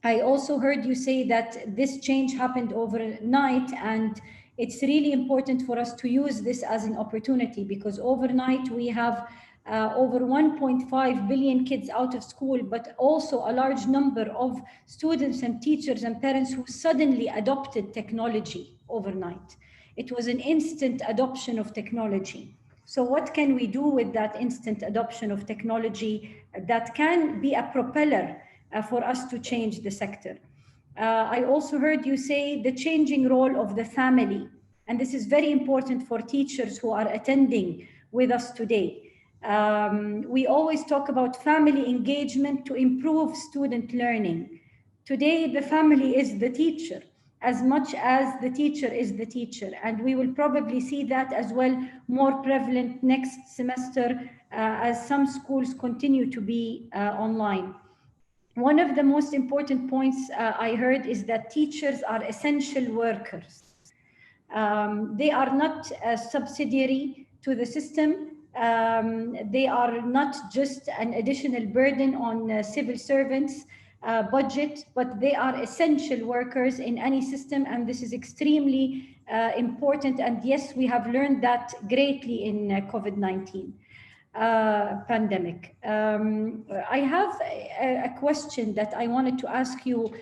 I also heard you say that this change happened overnight, and it's really important for us to use this as an opportunity, because overnight we have over 1.5 billion kids out of school, but also a large number of students and teachers and parents who suddenly adopted technology overnight. It was an instant adoption of technology. So what can we do with that instant adoption of technology that can be a propeller for us to change the sector? I also heard you say the changing role of the family, and this is very important for teachers who are attending with us today. We always talk about family engagement to improve student learning. Today, the family is the teacher as much as the teacher is the teacher, and we will probably see that as well more prevalent next semester as some schools continue to be online. One of the most important points I heard is that teachers are essential workers. They are not a subsidiary to the system. They are not just an additional burden on civil servants' budget, but they are essential workers in any system, and this is extremely important. And yes, we have learned that greatly in COVID-19 pandemic. I have a question that I wanted to ask you.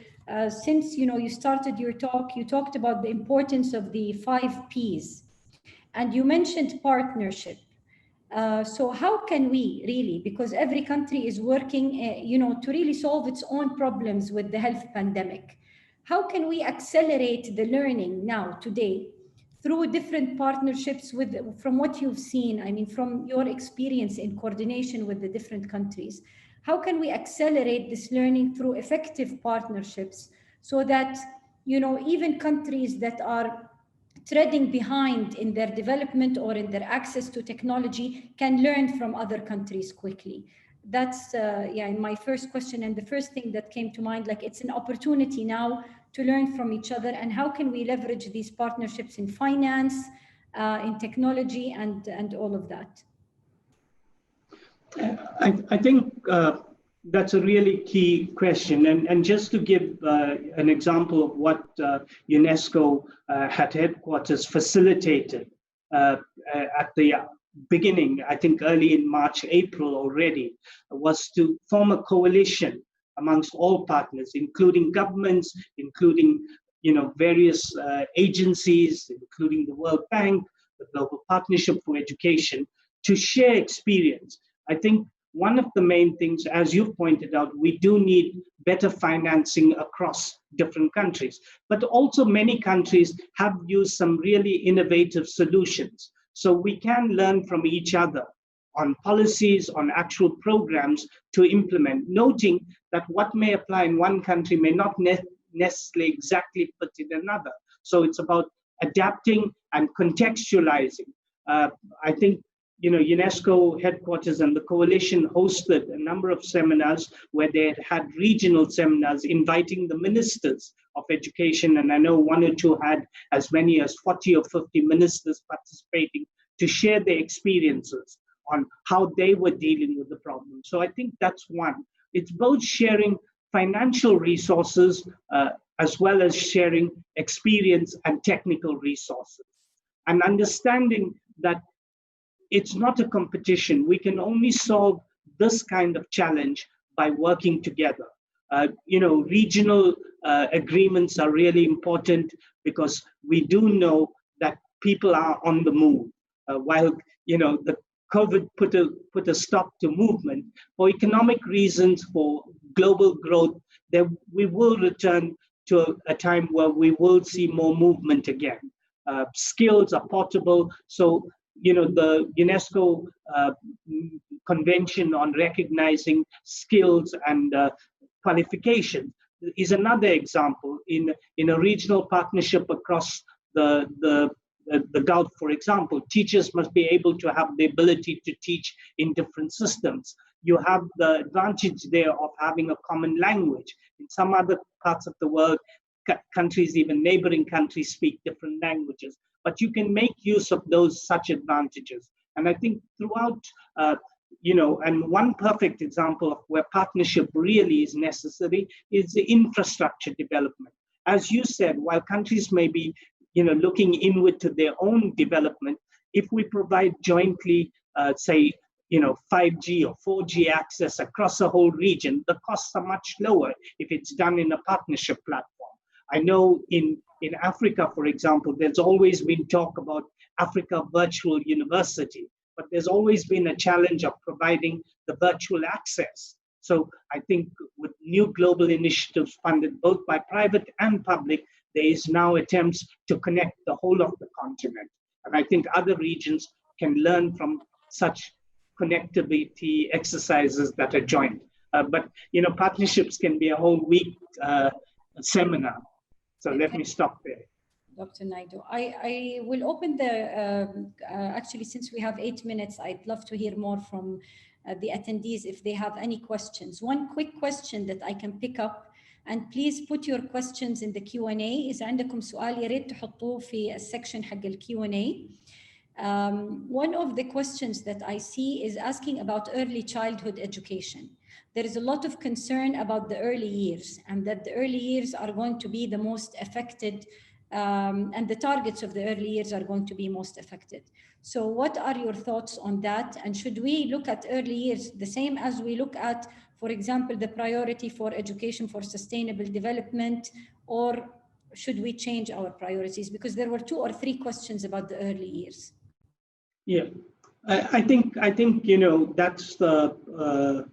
Since you started your talk, you talked about the importance of the 5 Ps, and you mentioned partnership. So how can we really, because every country is working, to really solve its own problems with the health pandemic, how can we accelerate the learning now today through different partnerships from what you've seen, I mean, from your experience in coordination with the different countries, how can we accelerate this learning through effective partnerships so that, you know, even countries that are treading behind in their development or in their access to technology can learn from other countries quickly? That's my first question. And the first thing that came to mind, like, it's an opportunity now to learn from each other, and how can we leverage these partnerships in finance, in technology, and all of that? I think that's a really key question. And just to give an example of what UNESCO had headquarters facilitated at the beginning, I think early in March, April already, was to form a coalition amongst all partners, including governments, including, you know, various agencies, including the World Bank, the Global Partnership for Education, to share experience. I think one of the main things, as you've pointed out, we do need better financing across different countries, but also many countries have used some really innovative solutions. So we can learn from each other on policies, on actual programs to implement, noting that what may apply in one country may not necessarily exactly fit in another. So it's about adapting and contextualizing. I think, you know, UNESCO headquarters and the coalition hosted a number of seminars where they had regional seminars inviting the ministers of education. And I know one or two had as many as 40 or 50 ministers participating to share their experiences on how they were dealing with the problem. So I think that's one. It's both sharing financial resources as well as sharing experience and technical resources, and understanding that it's not a competition. We can only solve this kind of challenge by working together. You know, regional agreements are really important because we do know that people are on the move. While, you know, the COVID put a stop to movement, for economic reasons, for global growth, we will return to a time where we will see more movement again. Skills are portable. So, you know, the UNESCO Convention on recognizing skills and qualifications is another example. In a regional partnership across the Gulf, for example, teachers must be able to have the ability to teach in different systems. You have the advantage there of having a common language. In some other parts of the world, countries, even neighboring countries, speak different languages. But you can make use of those such advantages. And I think throughout, you know, and one perfect example of where partnership really is necessary is the infrastructure development. As you said, while countries may be, you know, looking inward to their own development, if we provide jointly, say, you know, 5G or 4G access across a whole region, the costs are much lower if it's done in a partnership platform. I know in Africa, for example, there's always been talk about Africa Virtual University, but there's always been a challenge of providing the virtual access. So I think with new global initiatives funded both by private and public, there is now attempts to connect the whole of the continent. And I think other regions can learn from such connectivity exercises that are joint. But, you know, partnerships can be a whole week seminar. So let me stop there. Dr. Naidu, I will open the, actually, since we have 8 minutes, I'd love to hear more from the attendees if they have any questions. One quick question that I can pick up, and please put your questions in the Q&A. إذا عندكم سؤال يا ريت تحطوه في السكشن حق ال Q&A. One of the questions that I see is asking about early childhood education. There is a lot of concern about the early years, and that the early years are going to be the most affected, and the targets of the early years are going to be most affected. So what are your thoughts on that? And should we look at early years the same as we look at, for example, the priority for education for sustainable development, or should we change our priorities? Because there were 2 or 3 questions about the early years. Yeah, I think you know, that's the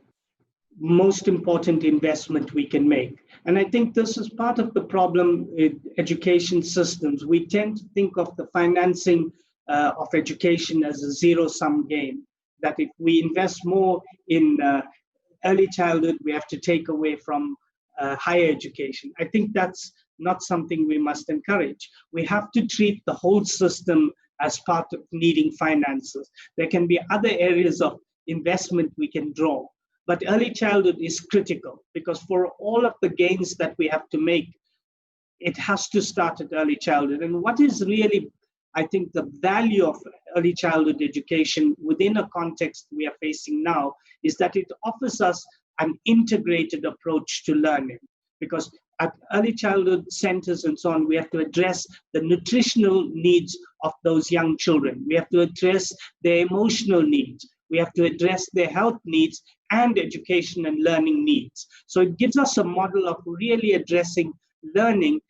most important investment we can make. And I think this is part of the problem with education systems. We tend to think of the financing of education as a zero-sum game, that if we invest more in early childhood, we have to take away from higher education. I think that's not something we must encourage. We have to treat the whole system as part of needing finances. There can be other areas of investment we can draw, but early childhood is critical, because for all of the gains that we have to make, it has to start at early childhood. And what is really, I think, the value of early childhood education within a context we are facing now is that it offers us an integrated approach to learning. Because at early childhood centers and so on, we have to address the nutritional needs of those young children. We have to address their emotional needs. We have to address their health needs and education and learning needs. So it gives us a model of really addressing learning.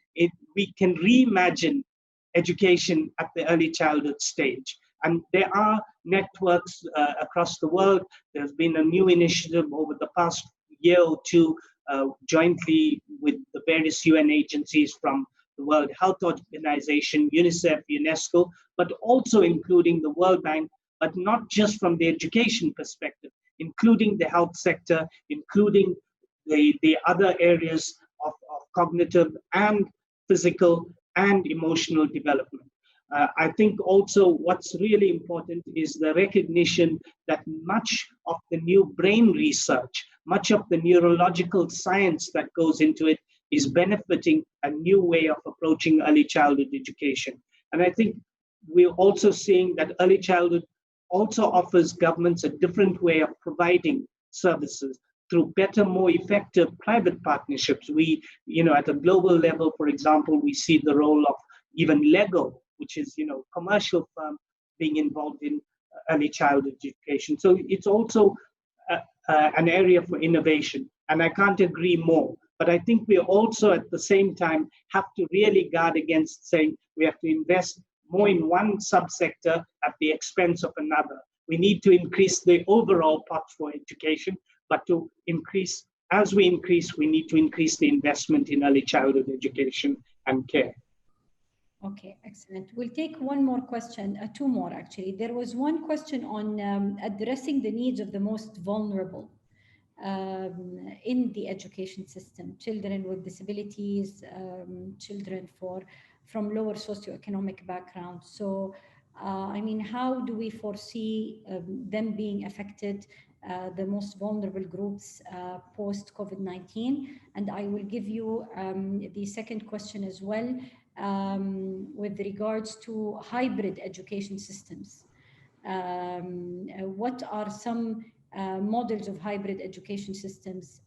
We can reimagine education at the early childhood stage. And there are networks across the world. There's been a new initiative over the past year or two, jointly with the various UN agencies from the World Health Organization, UNICEF, UNESCO, but also including the World Bank, but not just from the education perspective, including the health sector, including the other areas of cognitive and physical and emotional development. I think also what's really important is the recognition that much of the new brain research, much of the neurological science that goes into it is benefiting a new way of approaching early childhood education. And I think we're also seeing that early childhood also offers governments a different way of providing services through better, more effective private partnerships. We, at a global level, for example, we see the role of even Lego, which is, commercial firm being involved in early childhood education. So it's also an area for innovation, and I can't agree more. But I think we also at the same time have to really guard against saying we have to invest more in one subsector at the expense of another. We need to increase the overall pot for education, but to increase, as we increase, we need to increase the investment in early childhood education and care. Okay, excellent. We'll take one more question, two more actually. There was one question on addressing the needs of the most vulnerable in the education system, children with disabilities, children from lower socioeconomic backgrounds. So, how do we foresee them being affected, the most vulnerable groups post-COVID-19? And I will give you the second question as well, with regards to hybrid education systems. What are some models of hybrid education systems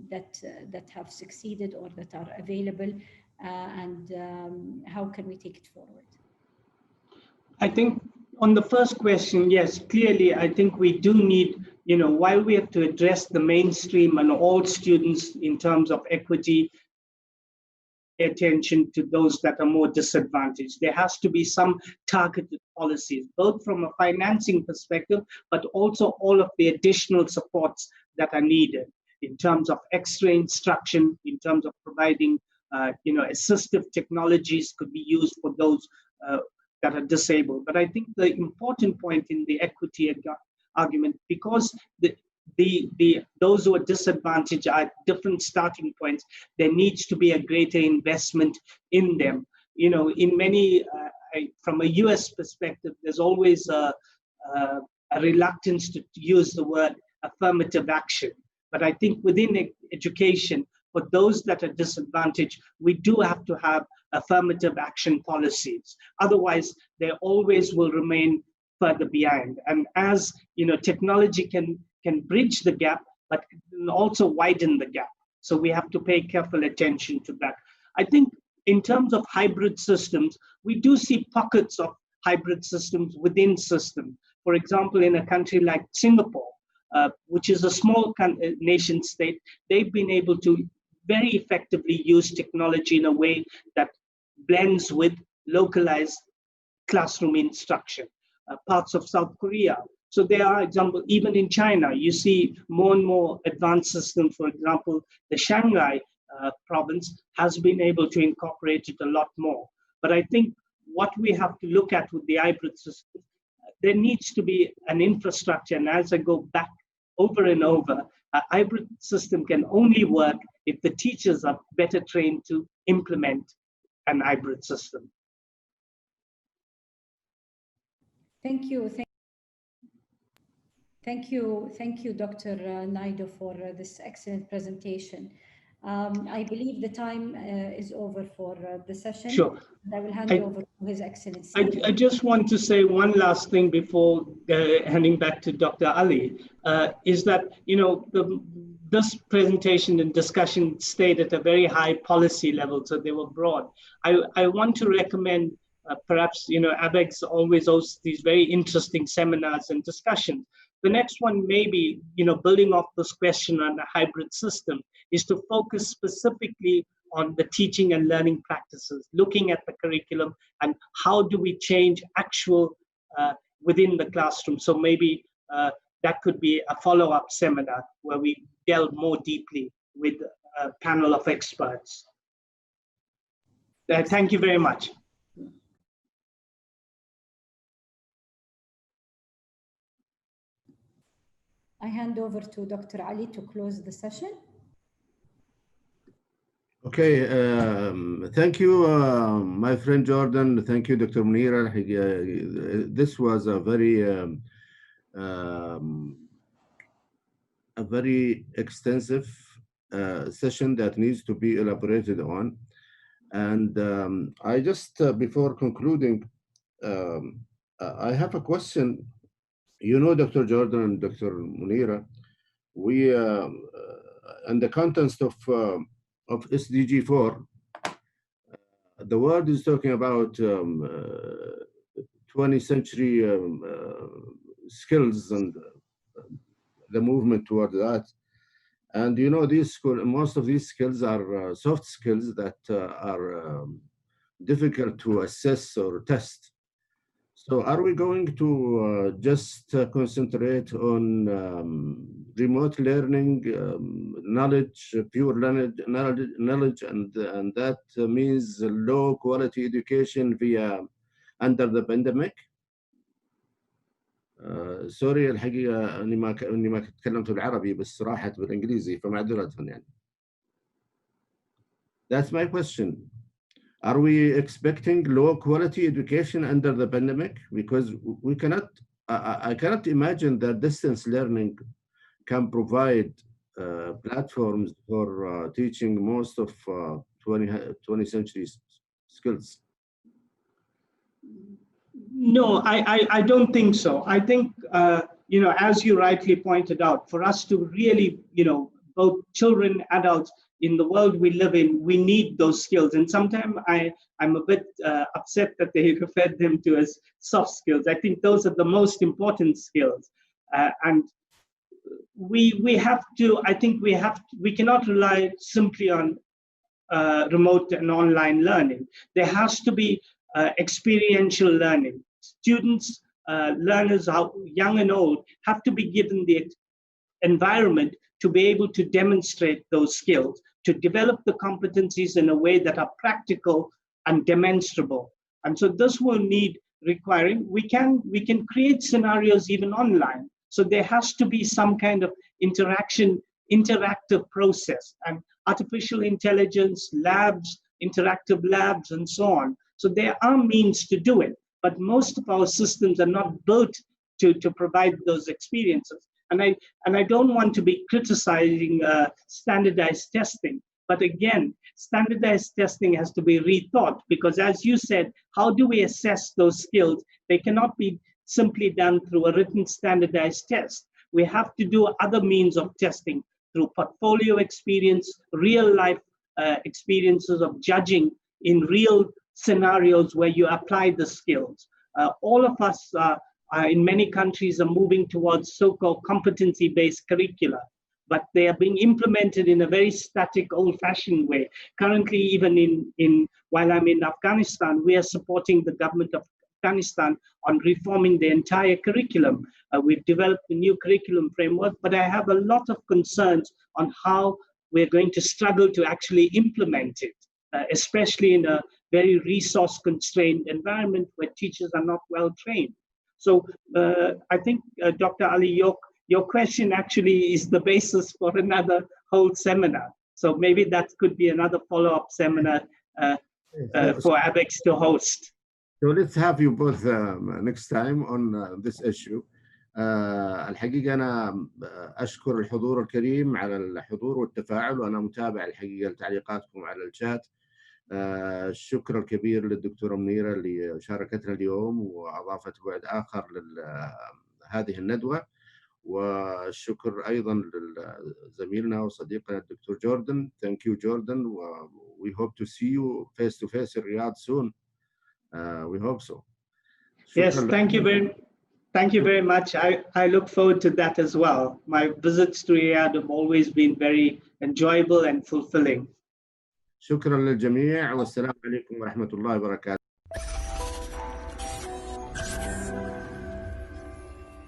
that have succeeded or that are available, and how can we take it forward? I think on the first question, yes, clearly, I think we do need, while we have to address the mainstream and all students in terms of equity, attention to those that are more disadvantaged. There has to be some targeted policies, both from a financing perspective, but also all of the additional supports that are needed in terms of extra instruction, in terms of providing, assistive technologies could be used for those that are disabled. But I think the important point in the equity argument, because those who are disadvantaged are at different starting points, there needs to be a greater investment in them. In many, from a US perspective, there's always a reluctance to use the word affirmative action. But I think within education, for those that are disadvantaged, we do have to have affirmative action policies. Otherwise, they always will remain further behind. And as technology can bridge the gap, but can also widen the gap. So we have to pay careful attention to that. I think in terms of hybrid systems, we do see pockets of hybrid systems within systems. For example, in a country like Singapore, which is a small nation state, they've been able to very effectively use technology in a way that blends with localized classroom instruction. Parts of South Korea So there are examples, even in China, you see more and more advanced systems. For example, the Shanghai province has been able to incorporate it a lot more. But I think what we have to look at with the hybrid system, there needs to be an infrastructure. And as I go back over and over, a hybrid system can only work if the teachers are better trained to implement an hybrid system. Thank you. Thank you, Dr. Naidu, for this excellent presentation. I believe the time is over for the session. Sure. I will hand over to His Excellency. I just want to say one last thing before handing back to Dr. Ali, is that, you know, this presentation and discussion stayed at a very high policy level, so they were broad. I want to recommend, perhaps, you know, ABEX always hosts these very interesting seminars and discussions. The next one, maybe, you know, building off this question on a hybrid system, is to focus specifically on the teaching and learning practices, looking at the curriculum and how do we change actual within the classroom. So maybe that could be a follow-up seminar where we delve more deeply with a panel of experts. Thank you very much. I hand over to Dr. Ali to close the session. Okay, thank you, my friend Jordan. Thank you, Dr. Munira. This was a very extensive session that needs to be elaborated on. And I just, before concluding, I have a question. You know, Dr. Jordan and Dr. Munira, we, in the context of SDG 4, the world is talking about 20th century skills and the movement toward that. And you know, most of these skills are soft skills that are difficult to assess or test. So are we going to just concentrate on remote learning, knowledge, pure knowledge, and that means low quality education under the pandemic? سوري الحقيقة إني ما تكلمت بالعربي بس راحت بالإنجليزي فمعذرة يعني. That's my question. Are we expecting low quality education under the pandemic? Because we cannot, I cannot imagine that distance learning can provide platforms for teaching most of 20th century skills. No, I don't think so. I think, you know, as you rightly pointed out, for us to really, you know, both children, adults, in the world we live in, we need those skills. And sometimes I'm a bit upset that they referred them to as soft skills. I think those are the most important skills. And we have to, I think we cannot rely simply on remote and online learning. There has to be experiential learning. Students, learners, young and old, have to be given the environment to be able to demonstrate those skills, to develop the competencies in a way that are practical and demonstrable. And so this will need requiring, we can create scenarios even online. So there has to be some kind of interactive process, and artificial intelligence labs, interactive labs, and so on. So there are means to do it, but most of our systems are not built to provide those experiences. And I don't want to be criticizing standardized testing, but again, standardized testing has to be rethought, because as you said, how do we assess those skills? They cannot be simply done through a written standardized test. We have to do other means of testing through portfolio experience, real life experiences of judging in real scenarios where you apply the skills. All of us in many countries are moving towards so-called competency-based curricula, but they are being implemented in a very static, old-fashioned way. Currently, even while I'm in Afghanistan, we are supporting the government of Afghanistan on reforming the entire curriculum. We've developed a new curriculum framework, but I have a lot of concerns on how we're going to struggle to actually implement it, especially in a very resource-constrained environment where teachers are not well trained. So I think, Dr. Ali, your question actually is the basis for another whole seminar. So maybe that could be another follow-up seminar for ABEX to host. So let's have you both next time on this issue. الحقيقة أنا أشكر الحضور الكريم على الحضور والتفاعل، وأنا متابع الحقيقة لتعليقاتكم على الشات. الشكر الكبير للدكتورة منيرة اللي شاركتنا اليوم وأضافت بعد آخر لهذه الندوة، والشكر أيضا لزميلنا وصديقنا الدكتور جوردن. Thank you, Jordan. We hope to see you face to face in Riyadh soon. We hope so. Yes, thank you very much. I look forward to that as well. My visits to Riyadh have always been very enjoyable and fulfilling. شكرا للجميع والسلام عليكم ورحمة الله وبركاته.